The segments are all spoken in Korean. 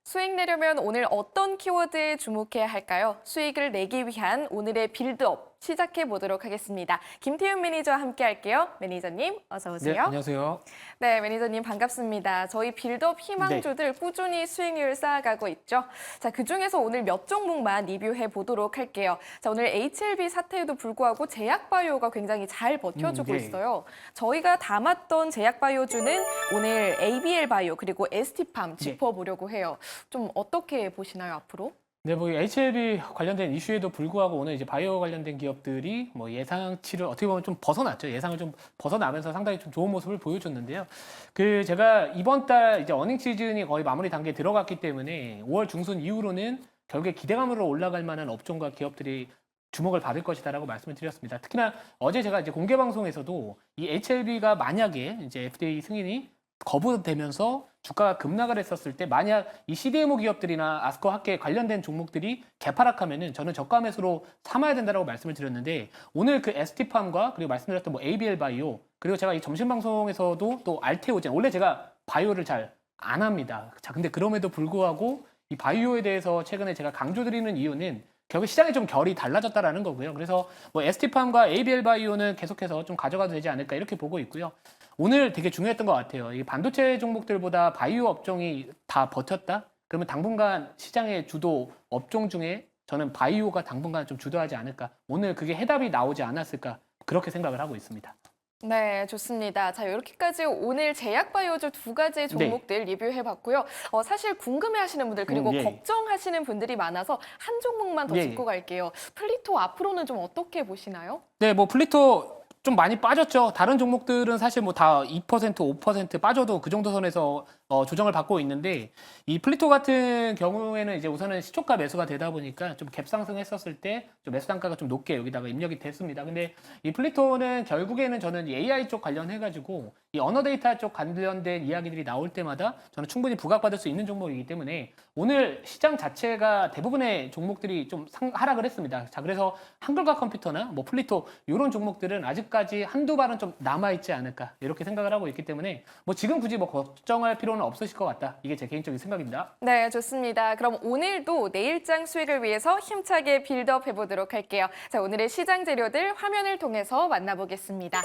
수익 내려면 오늘 어떤 키워드에 주목해야 할까요? 수익을 내기 위한 오늘의 빌드업 시작해 보도록 하겠습니다. 김태윤 매니저와 함께 할게요. 매니저님, 어서 네, 오세요. 안녕하세요. 네, 매니저님 반갑습니다. 저희 빌드업 희망주들 꾸준히 수익률 쌓아가고 있죠. 자, 그중에서 오늘 몇 종목만 리뷰해 보도록 할게요. 자, 오늘 HLB 사태에도 불구하고 제약바이오가 굉장히 잘 버텨주고 네. 있어요. 저희가 담았던 제약바이오주는 오늘 ABL바이오 그리고 ST팜 짚어보려고 해요. 좀 어떻게 보시나요, 앞으로? 네, 뭐 HLB 관련된 이슈에도 불구하고 오늘 이제 바이오 관련된 기업들이 뭐 예상치를 어떻게 보면 좀 벗어났죠. 예상을 좀 벗어나면서 상당히 좀 좋은 모습을 보여줬는데요. 제가 이번 달 이제 어닝 시즌이 거의 마무리 단계에 들어갔기 때문에 5월 중순 이후로는 결국에 기대감으로 올라갈 만한 업종과 기업들이 주목을 받을 것이다라고 말씀을 드렸습니다. 특히나 어제 제가 이제 공개 방송에서도 이 HLB가 만약에 이제 FDA 승인이 거부되면서 주가가 급락을 했었을 때 만약 이 CDMO 기업들이나 아스코 학계 관련된 종목들이 개파락하면은 저는 저가 매수로 삼아야 된다라고 말씀을 드렸는데 오늘 그 ST팜과 그리고 말씀드렸던 뭐 ABL 바이오 그리고 제가 이 점심 방송에서도 또 알테오젠 원래 제가 바이오를 잘 안 합니다. 자, 근데 그럼에도 불구하고 이 바이오에 대해서 최근에 제가 강조드리는 이유는 결국 시장이 좀 결이 달라졌다라는 거고요. 그래서 뭐 ST팜과 ABL 바이오는 계속해서 좀 가져가도 되지 않을까 이렇게 보고 있고요. 오늘 되게 중요했던 것 같아요. 이 반도체 종목들보다 바이오 업종이 다 버텼다? 그러면 당분간 시장의 주도 업종 중에 저는 바이오가 당분간 좀 주도하지 않을까. 오늘 그게 해답이 나오지 않았을까. 그렇게 생각을 하고 있습니다. 네, 좋습니다. 자, 이렇게까지 오늘 제약바이오주 두 가지 종목들 리뷰해봤고요. 사실 궁금해하시는 분들 그리고 예. 걱정하시는 분들이 많아서 한 종목만 더 예. 짚고 갈게요. 플리토 앞으로는 좀 어떻게 보시나요? 네, 뭐 플리토 좀 많이 빠졌죠. 다른 종목들은 사실 뭐 다 2%, 5% 빠져도 그 정도 선에서 조정을 받고 있는데 이 플리토 같은 경우에는 이제 우선은 시초가 매수가 되다 보니까 좀 갭 상승했었을 때 좀 매수 단가가 좀 높게 여기다가 입력이 됐습니다. 근데 이 플리토는 결국에는 저는 이 AI 쪽 관련해가지고 이 언어 데이터 쪽 관련된 이야기들이 나올 때마다 저는 충분히 부각받을 수 있는 종목이기 때문에 오늘 시장 자체가 대부분의 종목들이 좀 하락을 했습니다. 자, 그래서 한글과 컴퓨터나 뭐 플리토 이런 종목들은 아직까지 한두 발은 좀 남아있지 않을까 이렇게 생각을 하고 있기 때문에 뭐 지금 굳이 뭐 걱정할 필요는 없으실 것 같다. 이게 제 개인적인 생각입니다. 네, 좋습니다. 그럼 오늘도 내일장 수익을 위해서 힘차게 빌드업 해보도록 할게요. 자, 오늘의 시장 재료들 화면을 통해서 만나보겠습니다.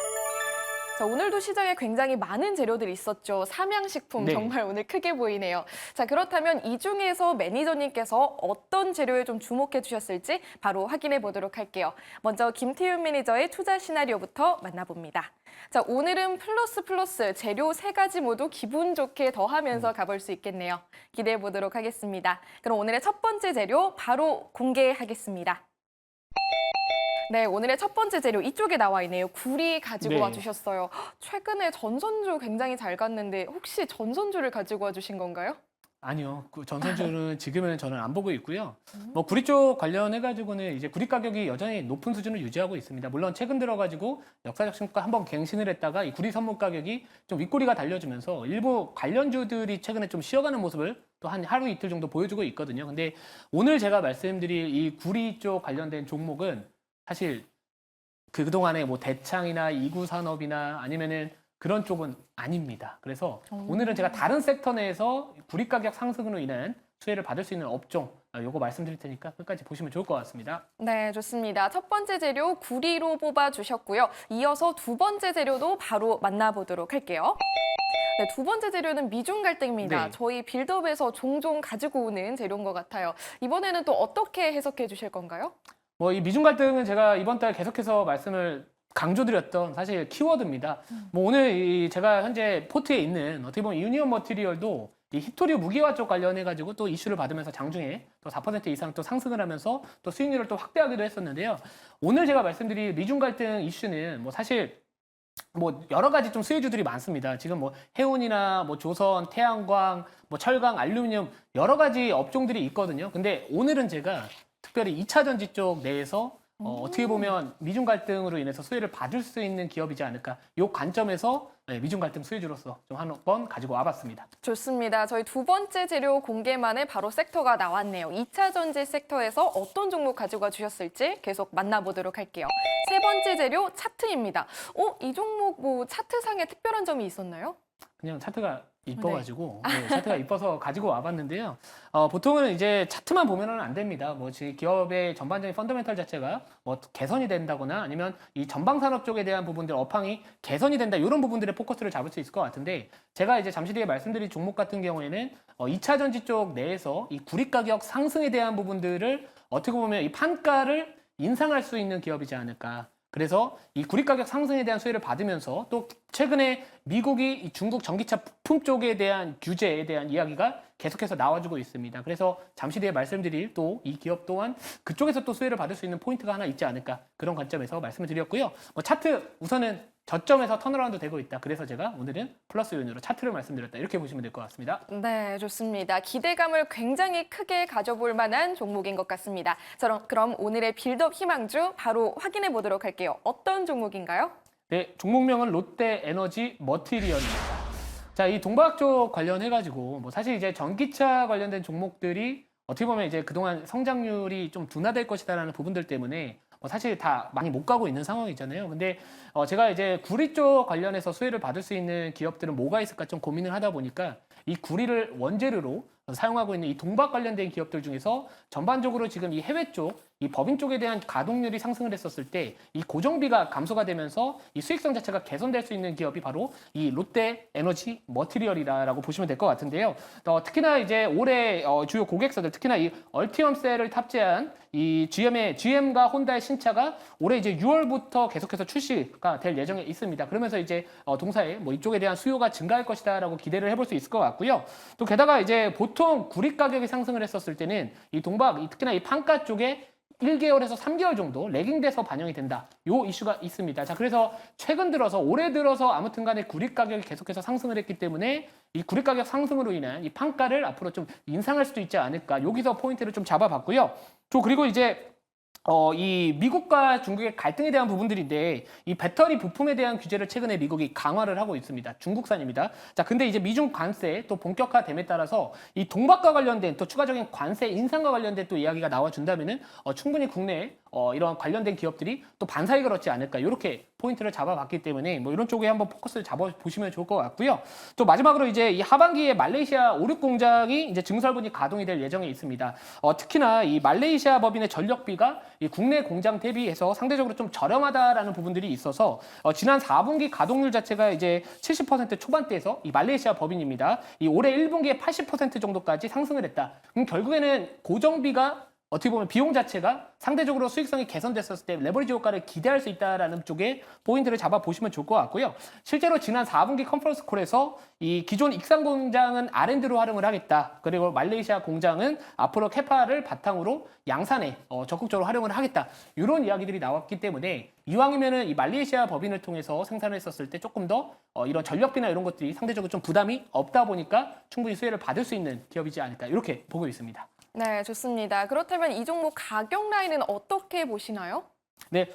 자, 오늘도 시장에 굉장히 많은 재료들이 있었죠. 삼양식품 네. 정말 오늘 크게 보이네요. 자, 그렇다면 이 중에서 매니저님께서 어떤 재료에 좀 주목해 주셨을지 바로 확인해 보도록 할게요. 먼저 김태윤 매니저의 투자 시나리오부터 만나봅니다. 자, 오늘은 플러스 재료 세 가지 모두 기분 좋게 더하면서 가볼 수 있겠네요. 기대해 보도록 하겠습니다. 그럼 오늘의 첫 번째 재료 바로 공개하겠습니다. 네, 오늘의 첫 번째 재료 이쪽에 나와 있네요. 구리 가지고 네. 와주셨어요. 최근에 전선주 굉장히 잘 갔는데 혹시 전선주를 가지고 와주신 건가요? 아니요. 그 전선주는 지금은 저는 안 보고 있고요. 뭐 구리 쪽 관련해가지고는 이제 구리 가격이 여전히 높은 수준을 유지하고 있습니다. 물론 최근 들어가지고 역사적 신고가 한번 갱신을 했다가 이 구리 선목 가격이 좀 윗꼬리가 달려주면서 일부 관련주들이 최근에 좀 쉬어가는 모습을 또 한 하루 이틀 정도 보여주고 있거든요. 근데 오늘 제가 말씀드릴 이 구리 쪽 관련된 종목은 사실 그동안에 뭐 대창이나 이구산업이나 아니면은 그런 쪽은 아닙니다. 그래서 오늘은 제가 다른 섹터 내에서 구리 가격 상승으로 인한 수혜를 받을 수 있는 업종 요거 말씀드릴 테니까 끝까지 보시면 좋을 것 같습니다. 네, 좋습니다. 첫 번째 재료 구리로 뽑아주셨고요. 이어서 두 번째 재료도 바로 만나보도록 할게요. 네, 두 번째 재료는 미중 갈등입니다. 네. 저희 빌드업에서 종종 가지고 오는 재료인 것 같아요. 이번에는 또 어떻게 해석해 주실 건가요? 뭐 이 미중 갈등은 제가 이번 달 계속해서 말씀을 강조드렸던 사실 키워드입니다. 뭐 오늘 제가 현재 포트에 있는 어떻게 보면 유니온 머티리얼도 이 히토류 무기화 쪽 관련해가지고 또 이슈를 받으면서 장중에 또 4% 이상 또 상승을 하면서 또 수익률을 또 확대하기도 했었는데요. 오늘 제가 말씀드릴 미중 갈등 이슈는 뭐 사실 뭐 여러 가지 좀 수혜주들이 많습니다. 지금 뭐 해운이나 뭐 조선, 태양광, 뭐 철강, 알루미늄 여러 가지 업종들이 있거든요. 근데 오늘은 제가 특별히 2차 전지 쪽 내에서 어떻게 보면 미중 갈등으로 인해서 수혜를 받을 수 있는 기업이지 않을까. 이 관점에서 미중 갈등 수혜주로서 좀 한번 가지고 와봤습니다. 좋습니다. 저희 두 번째 재료 공개만에 바로 섹터가 나왔네요. 2차 전지 섹터에서 어떤 종목 가지고 주셨을지 계속 만나보도록 할게요. 세 번째 재료 차트입니다. 이 종목 뭐 차트상에 특별한 점이 있었나요? 그냥 차트가 이뻐가지고 차트가 이뻐서 가지고 와봤는데요. 보통은 이제 차트만 보면은 안 됩니다. 뭐 지금 기업의 전반적인 펀더멘털 자체가 뭐 개선이 된다거나 아니면 이 전방 산업 쪽에 대한 부분들 업황이 개선이 된다 이런 부분들의 포커스를 잡을 수 있을 것 같은데 제가 이제 잠시 뒤에 말씀드릴 종목 같은 경우에는 2차 전지 쪽 내에서 이 구리 가격 상승에 대한 부분들을 어떻게 보면 이 판가를 인상할 수 있는 기업이지 않을까. 그래서 이 구리 가격 상승에 대한 수혜를 받으면서 또 최근에 미국이 이 중국 전기차 부품 쪽에 대한 규제에 대한 이야기가 계속해서 나와주고 있습니다. 그래서 잠시 뒤에 말씀드릴 또 이 기업 또한 그쪽에서 또 수혜를 받을 수 있는 포인트가 하나 있지 않을까 그런 관점에서 말씀을 드렸고요. 뭐 차트 우선은 저점에서 턴어라운드 되고 있다. 그래서 제가 오늘은 플러스 요인으로 차트를 말씀드렸다. 이렇게 보시면 될 것 같습니다. 네, 좋습니다. 기대감을 굉장히 크게 가져볼 만한 종목인 것 같습니다. 그럼 오늘의 빌드업 희망주 바로 확인해 보도록 할게요. 어떤 종목인가요? 네, 종목명은 롯데 에너지 머티리얼입니다. 자, 이 동박 쪽 관련해가지고 뭐 사실 이제 전기차 관련된 종목들이 어떻게 보면 이제 그동안 성장률이 좀 둔화될 것이다라는 부분들 때문에 사실 다 많이 못 가고 있는 상황이잖아요. 근데 제가 이제 구리 쪽 관련해서 수혜를 받을 수 있는 기업들은 뭐가 있을까 좀 고민을 하다 보니까 이 구리를 원재료로 사용하고 있는 이 동박 관련된 기업들 중에서 전반적으로 지금 이 해외 쪽, 이 법인 쪽에 대한 가동률이 상승을 했었을 때 이 고정비가 감소가 되면서 이 수익성 자체가 개선될 수 있는 기업이 바로 이 롯데 에너지 머티리얼이라고 보시면 될 것 같은데요. 특히나 이제 올해 주요 고객사들, 특히나 이 얼티엄셀을 탑재한 이 GM과 혼다의 신차가 올해 이제 6월부터 계속해서 출시가 될 예정에 있습니다. 그러면서 이제 동사에 뭐 이쪽에 대한 수요가 증가할 것이다라고 기대를 해볼 수 있을 것 같고요. 또 게다가 이제 보통 구리 가격이 상승을 했었을 때는 이 동박, 특히나 이 판가 쪽에 1개월에서 3개월 정도 레깅돼서 반영이 된다. 요 이슈가 있습니다. 자, 그래서 최근 들어서 올해 들어서 아무튼 간에 구리 가격이 계속해서 상승을 했기 때문에 이 구리 가격 상승으로 인한 이 판가를 앞으로 좀 인상할 수도 있지 않을까. 여기서 포인트를 좀 잡아봤고요. 또 그리고 이제 이 미국과 중국의 갈등에 대한 부분들인데 이 배터리 부품에 대한 규제를 최근에 미국이 강화를 하고 있습니다. 중국산입니다. 자, 근데 이제 미중 관세 또 본격화됨에 따라서 이 동박과 관련된 또 추가적인 관세 인상과 관련된 또 이야기가 나와준다면은 충분히 국내 이런 관련된 기업들이 또 반사이익을 얻지 않을까 이렇게 포인트를 잡아봤기 때문에 뭐 이런 쪽에 한번 포커스를 잡아보시면 좋을 것 같고요. 또 마지막으로 이제 이 하반기에 말레이시아 오륙 공장이 이제 증설분이 가동이 될 예정에 있습니다. 특히나 이 말레이시아 법인의 전력비가 이 국내 공장 대비해서 상대적으로 좀 저렴하다라는 부분들이 있어서 지난 4분기 가동률 자체가 이제 70% 초반대에서 이 말레이시아 법인입니다. 이 올해 1분기에 80% 정도까지 상승을 했다. 그럼 결국에는 고정비가 어떻게 보면 비용 자체가 상대적으로 수익성이 개선됐었을 때 레버리지 효과를 기대할 수 있다라는 쪽에 포인트를 잡아보시면 좋을 것 같고요. 실제로 지난 4분기 컨퍼런스 콜에서 이 기존 익산 공장은 R&D로 활용을 하겠다. 그리고 말레이시아 공장은 앞으로 캐파를 바탕으로 양산에 적극적으로 활용을 하겠다. 이런 이야기들이 나왔기 때문에 이왕이면은 이 말레이시아 법인을 통해서 생산을 했었을 때 조금 더 이런 전력비나 이런 것들이 상대적으로 좀 부담이 없다 보니까 충분히 수혜를 받을 수 있는 기업이지 않을까 이렇게 보고 있습니다. 네, 좋습니다. 그렇다면 이 종목 가격 라인은 어떻게 보시나요? 네,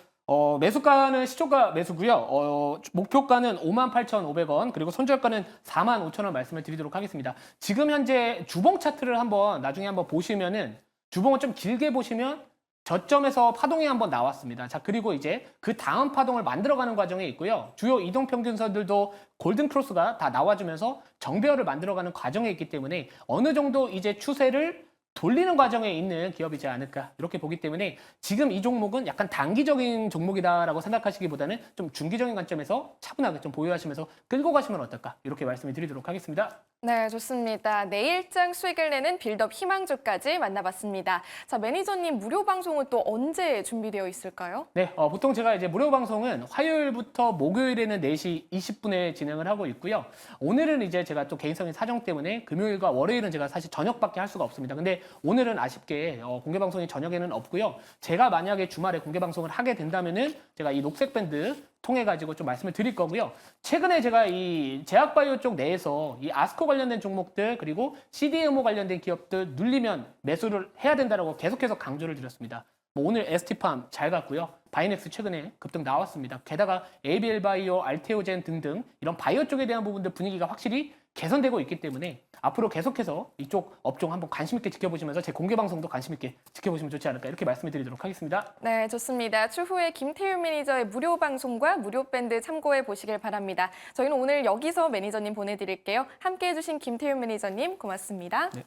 매수가는 시초가 매수고요. 목표가는 58,500원, 그리고 손절가는 45,000원 말씀을 드리도록 하겠습니다. 지금 현재 주봉 차트를 나중에 한번 보시면은 주봉을 좀 길게 보시면 저점에서 파동이 한번 나왔습니다. 자, 그리고 이제 그 다음 파동을 만들어가는 과정에 있고요. 주요 이동평균선들도 골든 크로스가 다 나와주면서 정배열을 만들어가는 과정에 있기 때문에 어느 정도 이제 추세를 돌리는 과정에 있는 기업이지 않을까 이렇게 보기 때문에 지금 이 종목은 약간 단기적인 종목이다라고 생각하시기보다는 좀 중기적인 관점에서 차분하게 좀 보유하시면서 끌고 가시면 어떨까 이렇게 말씀을 드리도록 하겠습니다. 네, 좋습니다. 내일장 수익을 내는 빌드업 희망주까지 만나봤습니다. 자, 매니저님 무료 방송은 또 언제 준비되어 있을까요? 네, 보통 제가 이제 무료 방송은 화요일부터 목요일에는 4시 20분에 진행을 하고 있고요. 오늘은 이제 제가 또 개인적인 사정 때문에 금요일과 월요일은 제가 사실 저녁밖에 할 수가 없습니다. 근데 오늘은 아쉽게 공개 방송이 저녁에는 없고요. 제가 만약에 주말에 공개 방송을 하게 된다면은 제가 이 녹색 밴드 통해 가지고 좀 말씀을 드릴 거고요. 최근에 제가 이 제약바이오 쪽 내에서 이 아스코 관련된 종목들 그리고 CDMO 관련된 기업들 눌리면 매수를 해야 된다라고 계속해서 강조를 드렸습니다. 뭐 오늘 ST팜 잘 갔고요. 바이넥스 최근에 급등 나왔습니다. 게다가 ABL 바이오, 알테오젠 등등 이런 바이오 쪽에 대한 부분들 분위기가 확실히 개선되고 있기 때문에 앞으로 계속해서 이쪽 업종 한번 관심 있게 지켜보시면서 제 공개 방송도 관심 있게 지켜보시면 좋지 않을까 이렇게 말씀을 드리도록 하겠습니다. 네, 좋습니다. 추후에 김태윤 매니저의 무료 방송과 무료 밴드 참고해 보시길 바랍니다. 저희는 오늘 여기서 매니저님 보내드릴게요. 함께해 주신 김태윤 매니저님 고맙습니다. 네.